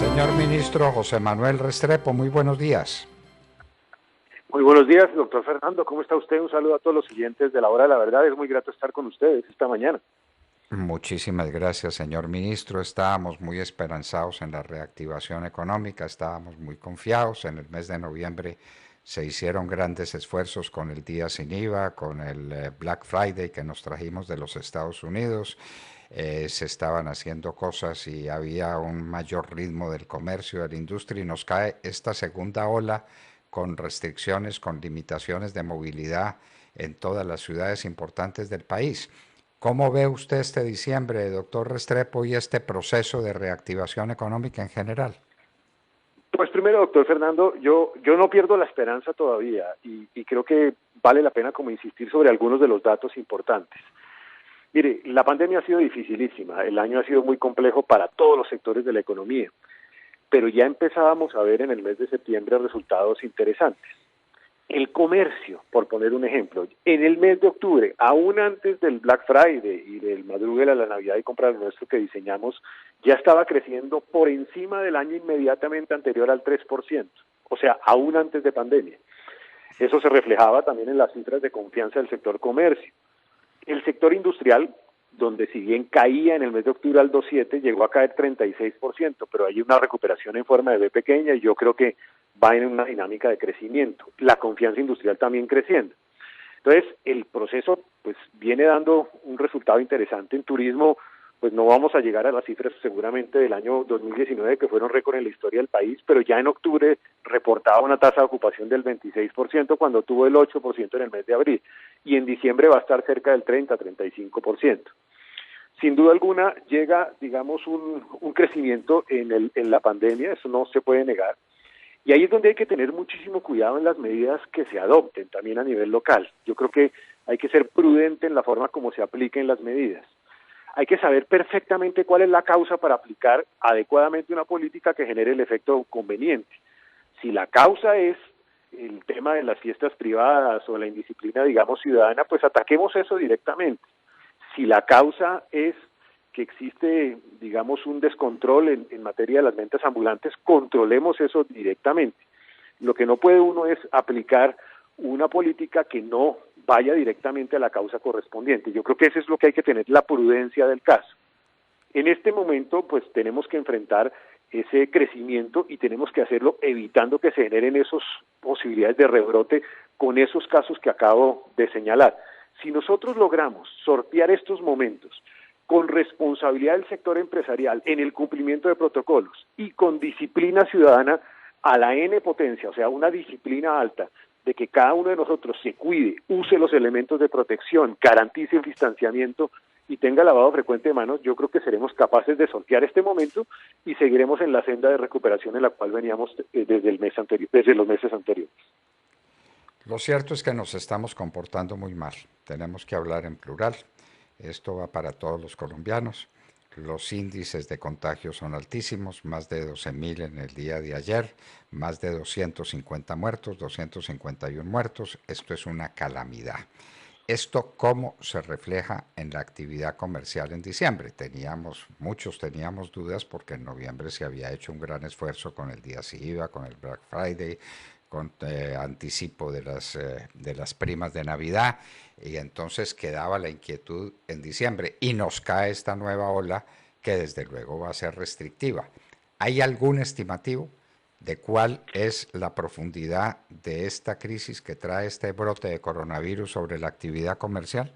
Señor ministro José Manuel Restrepo, muy buenos días. Muy buenos días, doctor Fernando. ¿Cómo está usted? Un saludo a todos los siguientes de la hora de la verdad. Es muy grato estar con ustedes esta mañana. Muchísimas gracias, señor ministro. Estábamos muy esperanzados en la reactivación económica, estábamos muy confiados. En el mes de noviembre se hicieron grandes esfuerzos con el día sin IVA, con el Black Friday que nos trajimos de los Estados Unidos. Se estaban haciendo cosas y había un mayor ritmo del comercio, de la industria, y nos cae esta segunda ola con restricciones, con limitaciones de movilidad en todas las ciudades importantes del país. ¿Cómo ve usted este diciembre, doctor Restrepo, y este proceso de reactivación económica en general? Pues primero, doctor Fernando, yo no pierdo la esperanza todavía y creo que vale la pena como insistir sobre algunos de los datos importantes. Mire, la pandemia ha sido dificilísima, el año ha sido muy complejo para todos los sectores de la economía, pero ya empezábamos a ver en el mes de septiembre resultados interesantes. El comercio, por poner un ejemplo, en el mes de octubre, aún antes del Black Friday y del madrugue de la Navidad y compra lo nuestro que diseñamos, ya estaba creciendo por encima del año inmediatamente anterior al 3%, o sea, aún antes de pandemia. Eso se reflejaba también en las cifras de confianza del sector comercio. El sector industrial, donde si bien caía en el mes de octubre al 2,7, llegó a caer 36%, pero hay una recuperación en forma de V pequeña y yo creo que va en una dinámica de crecimiento. La confianza industrial también creciendo. Entonces, el proceso pues viene dando un resultado interesante en turismo. Pues no vamos a llegar a las cifras seguramente del año 2019, que fueron récord en la historia del país, pero ya en octubre reportaba una tasa de ocupación del 26% cuando tuvo el 8% en el mes de abril, y en diciembre va a estar cerca del 30-35%. Sin duda alguna llega, digamos, un crecimiento en la pandemia, eso no se puede negar, y ahí es donde hay que tener muchísimo cuidado en las medidas que se adopten también a nivel local. Yo creo que hay que ser prudente en la forma como se apliquen las medidas. Hay que saber perfectamente cuál es la causa para aplicar adecuadamente una política que genere el efecto conveniente. Si la causa es el tema de las fiestas privadas o la indisciplina, digamos, ciudadana, pues ataquemos eso directamente. Si la causa es que existe, digamos, un descontrol en materia de las ventas ambulantes, controlemos eso directamente. Lo que no puede uno es aplicar una política que no vaya directamente a la causa correspondiente. Yo creo que eso es lo que hay que tener, la prudencia del caso. En este momento, pues tenemos que enfrentar ese crecimiento y tenemos que hacerlo evitando que se generen esas posibilidades de rebrote con esos casos que acabo de señalar. Si nosotros logramos sortear estos momentos con responsabilidad del sector empresarial en el cumplimiento de protocolos y con disciplina ciudadana a la N potencia, o sea, una disciplina alta, de que cada uno de nosotros se cuide, use los elementos de protección, garantice el distanciamiento y tenga lavado frecuente de manos, yo creo que seremos capaces de sortear este momento y seguiremos en la senda de recuperación en la cual veníamos desde el mes anterior, desde los meses anteriores. Lo cierto es que nos estamos comportando muy mal. Tenemos que hablar en plural. Esto va para todos los colombianos. Los índices de contagio son altísimos, más de 12.000 en el día de ayer, más de 250 muertos, 251 muertos. Esto es una calamidad. ¿Esto cómo se refleja en la actividad comercial en diciembre? Muchos teníamos dudas porque en noviembre se había hecho un gran esfuerzo con el día sin IVA, con el Black Friday, con anticipo de las primas de Navidad, y entonces quedaba la inquietud en diciembre y nos cae esta nueva ola que desde luego va a ser restrictiva. ¿Hay algún estimativo de cuál es la profundidad de esta crisis que trae este brote de coronavirus sobre la actividad comercial?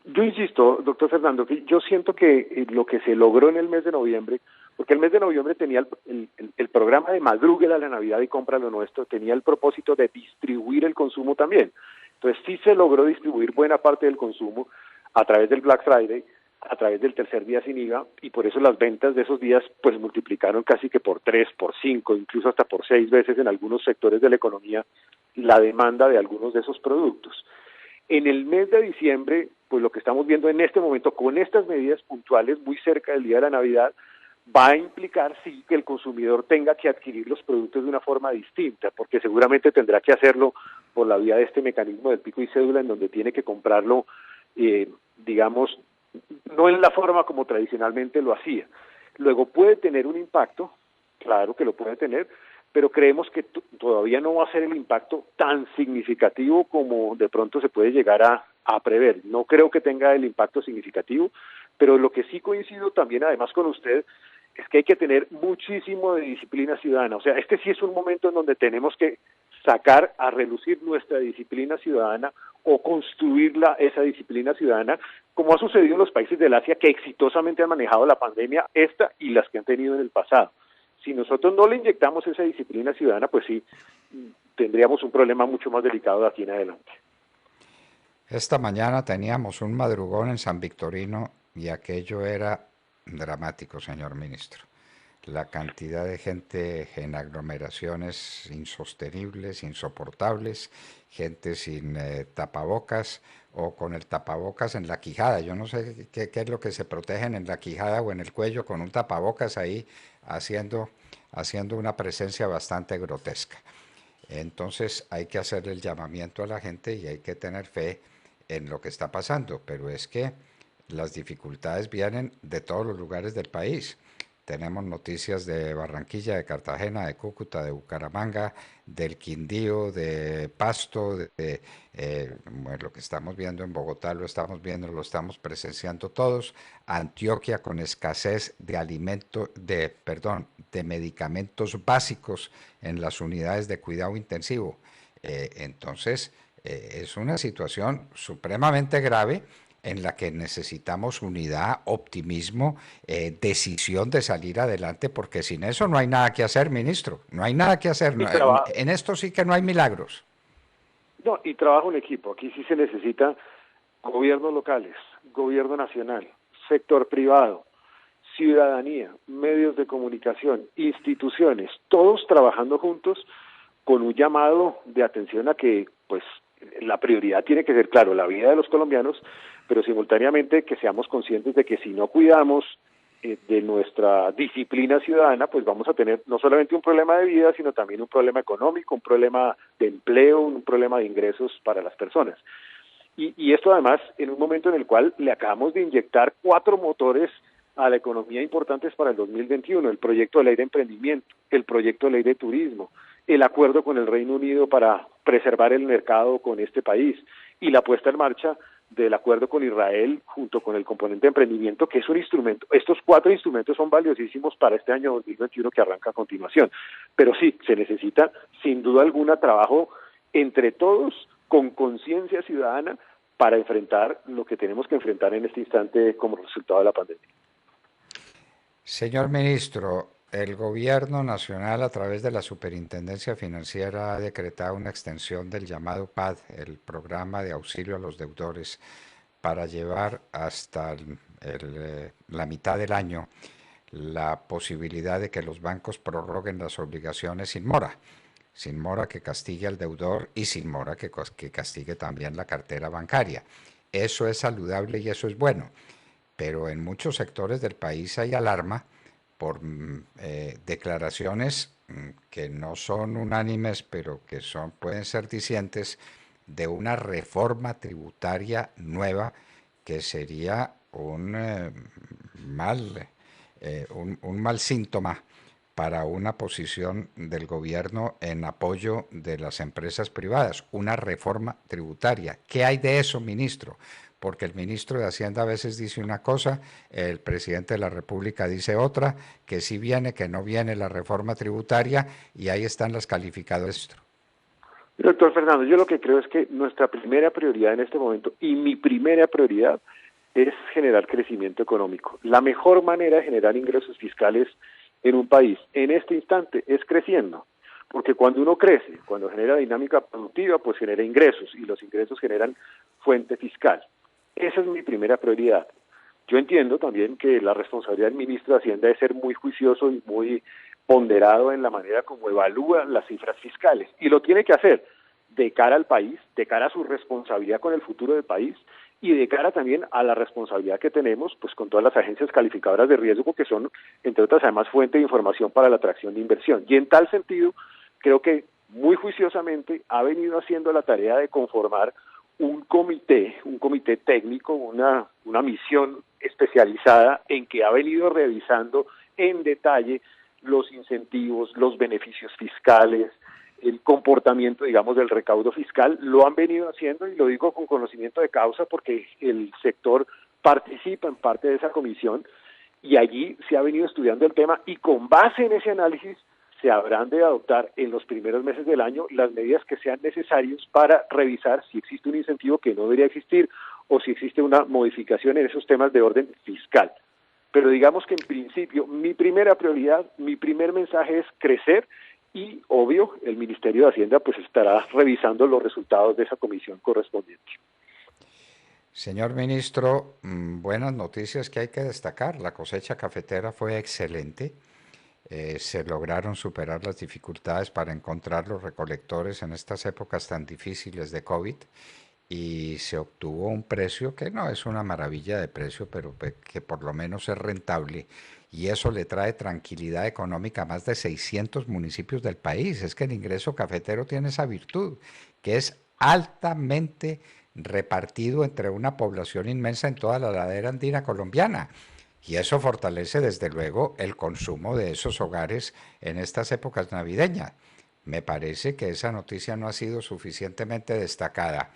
Yo insisto, doctor Fernando, que yo siento que lo que se logró en el mes de noviembre, porque el mes de noviembre tenía el programa de madrugue a la Navidad y compra lo nuestro, tenía el propósito de distribuir el consumo también. Entonces sí se logró distribuir buena parte del consumo a través del Black Friday, a través del tercer día sin IVA, y por eso las ventas de esos días pues multiplicaron casi que por 3, por 5, incluso hasta por 6 veces en algunos sectores de la economía la demanda de algunos de esos productos. En el mes de diciembre, pues lo que estamos viendo en este momento con estas medidas puntuales muy cerca del día de la Navidad, va a implicar sí que el consumidor tenga que adquirir los productos de una forma distinta, porque seguramente tendrá que hacerlo por la vía de este mecanismo del pico y cédula, en donde tiene que comprarlo, digamos, no en la forma como tradicionalmente lo hacía. Luego puede tener un impacto, claro que lo puede tener, pero creemos que todavía no va a ser el impacto tan significativo como de pronto se puede llegar a prever. No creo que tenga el impacto significativo, pero lo que sí coincido también además con usted es que hay que tener muchísimo de disciplina ciudadana. O sea, este sí es un momento en donde tenemos que sacar a relucir nuestra disciplina ciudadana o construirla, esa disciplina ciudadana, como ha sucedido en los países del Asia que exitosamente han manejado la pandemia, esta y las que han tenido en el pasado. Si nosotros no le inyectamos esa disciplina ciudadana, pues sí, tendríamos un problema mucho más delicado de aquí en adelante. Esta mañana teníamos un madrugón en San Victorino y aquello era dramático, señor ministro. La cantidad de gente en aglomeraciones insostenibles, insoportables, gente sin tapabocas o con el tapabocas en la quijada. Yo no sé qué es lo que se protegen en la quijada o en el cuello con un tapabocas ahí haciendo, haciendo una presencia bastante grotesca. Entonces hay que hacerle el llamamiento a la gente y hay que tener fe en lo que está pasando, pero es que las dificultades vienen de todos los lugares del país. Tenemos noticias de Barranquilla, de Cartagena, de Cúcuta, de Bucaramanga, del Quindío, de Pasto, bueno, lo que estamos viendo en Bogotá lo estamos viendo, lo estamos presenciando todos. Antioquia con escasez de de medicamentos básicos en las unidades de cuidado intensivo. Entonces, es una situación supremamente grave en la que necesitamos unidad, optimismo, decisión de salir adelante, porque sin eso no hay nada que hacer, ministro. No hay nada que hacer. Y trabaja, En esto sí que no hay milagros. no, y trabaja un equipo. Aquí sí se necesita gobiernos locales, gobierno nacional, sector privado, ciudadanía, medios de comunicación, instituciones, todos trabajando juntos con un llamado de atención a que, pues, la prioridad tiene que ser, claro, la vida de los colombianos, pero simultáneamente que seamos conscientes de que si no cuidamos de nuestra disciplina ciudadana, pues vamos a tener no solamente un problema de vida, sino también un problema económico, un problema de empleo, un problema de ingresos para las personas. Y esto además en un momento en el cual le acabamos de inyectar 4 motores a la economía importantes para el 2021, el proyecto de ley de emprendimiento, el proyecto de ley de turismo, el acuerdo con el Reino Unido para preservar el mercado con este país y la puesta en marcha del acuerdo con Israel junto con el componente de emprendimiento, que es un instrumento. Estos 4 instrumentos son valiosísimos para este año 2021 que arranca a continuación. Pero sí, se necesita sin duda alguna trabajo entre todos con conciencia ciudadana para enfrentar lo que tenemos que enfrentar en este instante como resultado de la pandemia. Señor ministro, el gobierno nacional a través de la Superintendencia Financiera ha decretado una extensión del llamado PAD, el programa de auxilio a los deudores, para llevar hasta la mitad del año la posibilidad de que los bancos prorroguen las obligaciones sin mora que castigue al deudor y sin mora que castigue también la cartera bancaria. Eso es saludable y eso es bueno, pero en muchos sectores del país hay alarma por declaraciones que no son unánimes, pero que pueden ser dicientes de una reforma tributaria nueva que sería mal, un mal síntoma para una posición del gobierno en apoyo de las empresas privadas, una reforma tributaria. ¿Qué hay de eso, ministro? Porque el ministro de Hacienda a veces dice una cosa, el presidente de la República dice otra, que sí viene, que no viene la reforma tributaria, y ahí están las calificadoras. Doctor Fernando, yo lo que creo es que nuestra primera prioridad en este momento y mi primera prioridad es generar crecimiento económico. La mejor manera de generar ingresos fiscales en un país en este instante es creciendo, porque cuando uno crece, cuando genera dinámica productiva, pues genera ingresos y los ingresos generan fuente fiscal. Esa es mi primera prioridad. Yo entiendo también que la responsabilidad del ministro de Hacienda es ser muy juicioso y muy ponderado en la manera como evalúa las cifras fiscales, y lo tiene que hacer de cara al país, de cara a su responsabilidad con el futuro del país y de cara también a la responsabilidad que tenemos pues con todas las agencias calificadoras de riesgo que son, entre otras además, fuente de información para la atracción de inversión. Y en tal sentido, creo que muy juiciosamente ha venido haciendo la tarea de conformar un comité técnico, una misión especializada en que ha venido revisando en detalle los incentivos, los beneficios fiscales, el comportamiento, digamos, del recaudo fiscal. Lo han venido haciendo, y lo digo con conocimiento de causa porque el sector participa en parte de esa comisión, y allí se ha venido estudiando el tema, y con base en ese análisis se habrán de adoptar en los primeros meses del año las medidas que sean necesarias para revisar si existe un incentivo que no debería existir o si existe una modificación en esos temas de orden fiscal. Pero digamos que en principio mi primera prioridad, mi primer mensaje es crecer, y obvio el Ministerio de Hacienda pues estará revisando los resultados de esa comisión correspondiente. Señor ministro, buenas noticias que hay que destacar. La cosecha cafetera fue excelente. Se lograron superar las dificultades para encontrar los recolectores en estas épocas tan difíciles de COVID, y se obtuvo un precio que no es una maravilla de precio, pero que por lo menos es rentable, y eso le trae tranquilidad económica a más de 600 municipios del país. Es que el ingreso cafetero tiene esa virtud, que es altamente repartido entre una población inmensa en toda la ladera andina colombiana. Y eso fortalece desde luego el consumo de esos hogares en estas épocas navideñas. Me parece que esa noticia no ha sido suficientemente destacada,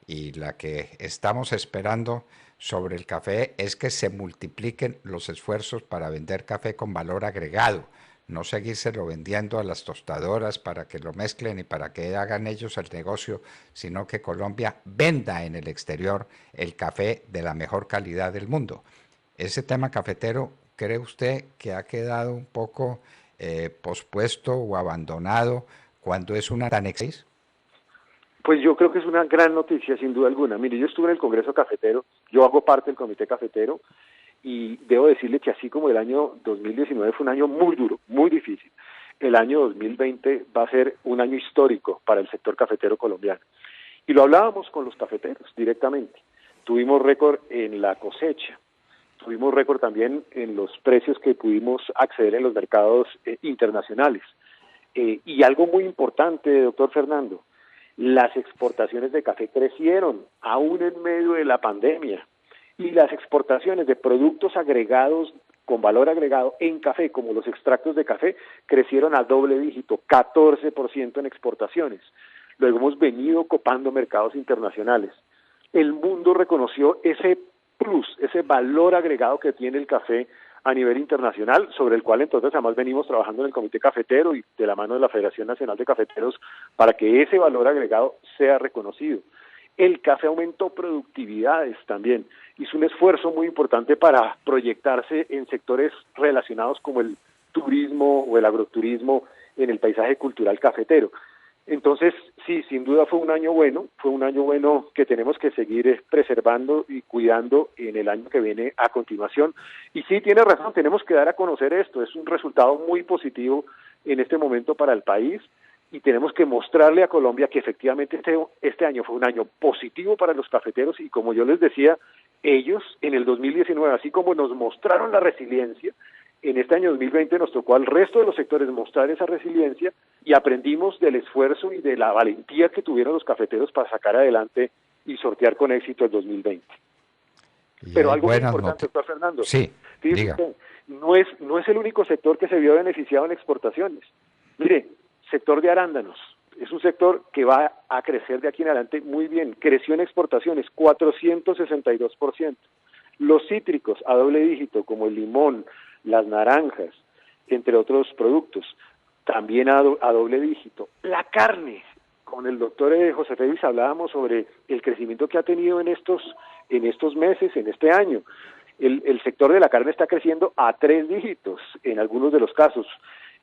y la que estamos esperando sobre el café es que se multipliquen los esfuerzos para vender café con valor agregado, no seguírselo vendiendo a las tostadoras para que lo mezclen y para que hagan ellos el negocio, sino que Colombia venda en el exterior el café de la mejor calidad del mundo. Ese tema cafetero, ¿cree usted que ha quedado un poco pospuesto o abandonado cuando es una tan exis? Pues yo creo que es una gran noticia, sin duda alguna. Mire, yo estuve en el Congreso Cafetero, yo hago parte del Comité Cafetero, y debo decirle que así como el año 2019 fue un año muy duro, muy difícil, el año 2020 va a ser un año histórico para el sector cafetero colombiano. Y lo hablábamos con los cafeteros directamente. Tuvimos récord en la cosecha, tuvimos récord también en los precios que pudimos acceder en los mercados internacionales. Y algo muy importante, doctor Fernando, las exportaciones de café crecieron, aún en medio de la pandemia, y las exportaciones de productos agregados con valor agregado en café, como los extractos de café, crecieron a doble dígito, 14% en exportaciones. Luego hemos venido copando mercados internacionales. El mundo reconoció ese plus, ese valor agregado que tiene el café a nivel internacional, sobre el cual entonces además venimos trabajando en el Comité Cafetero y de la mano de la Federación Nacional de Cafeteros para que ese valor agregado sea reconocido. El café aumentó productividades también, hizo un esfuerzo muy importante para proyectarse en sectores relacionados como el turismo o el agroturismo en el paisaje cultural cafetero. Entonces, sí, sin duda fue un año bueno que tenemos que seguir preservando y cuidando en el año que viene a continuación. Y sí, tiene razón, tenemos que dar a conocer esto, es un resultado muy positivo en este momento para el país, y tenemos que mostrarle a Colombia que efectivamente este año fue un año positivo para los cafeteros, y como yo les decía, ellos en el 2019, así como nos mostraron la resiliencia, en este año 2020 nos tocó al resto de los sectores mostrar esa resiliencia, y aprendimos del esfuerzo y de la valentía que tuvieron los cafeteros para sacar adelante y sortear con éxito el 2020. Pero algo muy importante, doctor Fernando, sí, diga. Usted, no es el único sector que se vio beneficiado en exportaciones. Mire, sector de arándanos, es un sector que va a crecer de aquí en adelante muy bien, creció en exportaciones 462%. Los cítricos a doble dígito, como el limón, las naranjas, entre otros productos, también a doble dígito. La carne, con el doctor José Félix hablábamos sobre el crecimiento que ha tenido en estos meses, en este año. El sector de la carne está creciendo a 3 dígitos en algunos de los casos,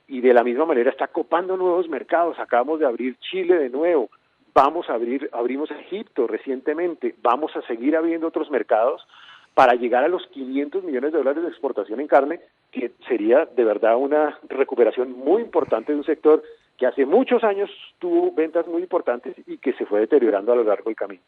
y de la misma manera está copando nuevos mercados. Acabamos de abrir Chile de nuevo, abrimos Egipto recientemente, vamos a seguir abriendo otros mercados para llegar a los $500 millones de exportación en carne, que sería de verdad una recuperación muy importante de un sector que hace muchos años tuvo ventas muy importantes y que se fue deteriorando a lo largo del camino.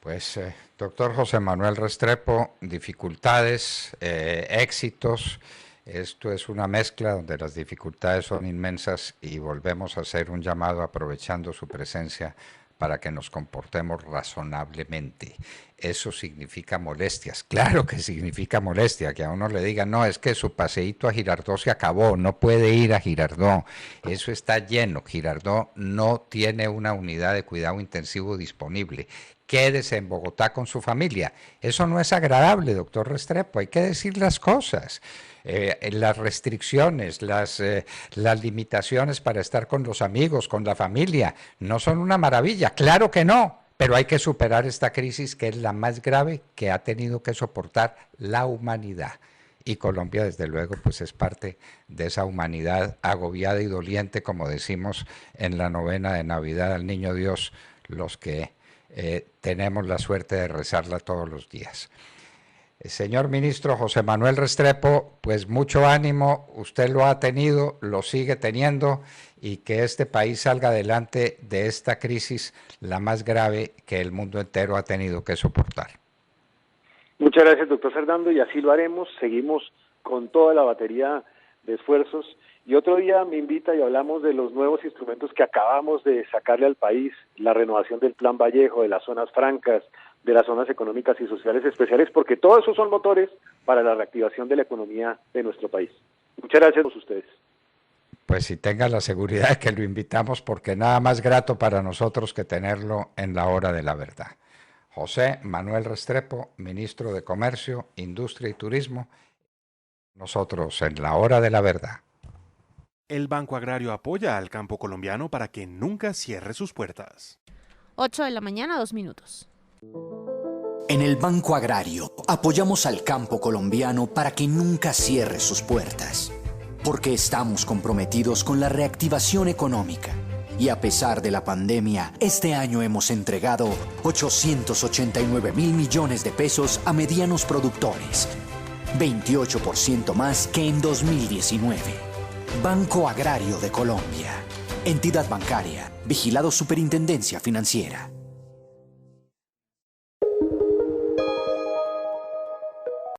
Pues, doctor José Manuel Restrepo, dificultades, éxitos. Esto es una mezcla donde las dificultades son inmensas, y volvemos a hacer un llamado aprovechando su presencia para que nos comportemos razonablemente. Eso significa molestias. Claro que significa molestia, que a uno le digan, no, es que su paseíto a Girardot se acabó, no puede ir a Girardot. Eso está lleno. Girardot no tiene una unidad de cuidado intensivo disponible. Quédese en Bogotá con su familia. Eso no es agradable, doctor Restrepo, hay que decir las cosas. Las restricciones, las limitaciones para estar con los amigos, con la familia, no son una maravilla, claro que no, pero hay que superar esta crisis que es la más grave que ha tenido que soportar la humanidad. Y Colombia, desde luego, pues es parte de esa humanidad agobiada y doliente, como decimos en la novena de Navidad al Niño Dios, los que tenemos la suerte de rezarla todos los días. Señor ministro José Manuel Restrepo, pues mucho ánimo, usted lo ha tenido, lo sigue teniendo, y que este país salga adelante de esta crisis, la más grave que el mundo entero ha tenido que soportar. Muchas gracias, doctor Fernando, y así lo haremos. Seguimos con toda la batería de esfuerzos, y otro día me invita y hablamos de los nuevos instrumentos que acabamos de sacarle al país, la renovación del Plan Vallejo, de las zonas francas, de las zonas económicas y sociales especiales, porque todos esos son motores para la reactivación de la economía de nuestro país. Muchas gracias a todos ustedes. Pues si tenga la seguridad de que lo invitamos, porque nada más grato para nosotros que tenerlo en la hora de la verdad. José Manuel Restrepo, ministro de Comercio, Industria y Turismo, nosotros en la hora de la verdad. El Banco Agrario apoya al campo colombiano para que nunca cierre sus puertas. 8 de la mañana, 2 minutos. En el Banco Agrario apoyamos al campo colombiano para que nunca cierre sus puertas, porque estamos comprometidos con la reactivación económica. Y a pesar de la pandemia, este año hemos entregado 889.000 millones de pesos a medianos productores, 28% más que en 2019. Banco Agrario de Colombia. Entidad bancaria. Vigilado Superintendencia Financiera.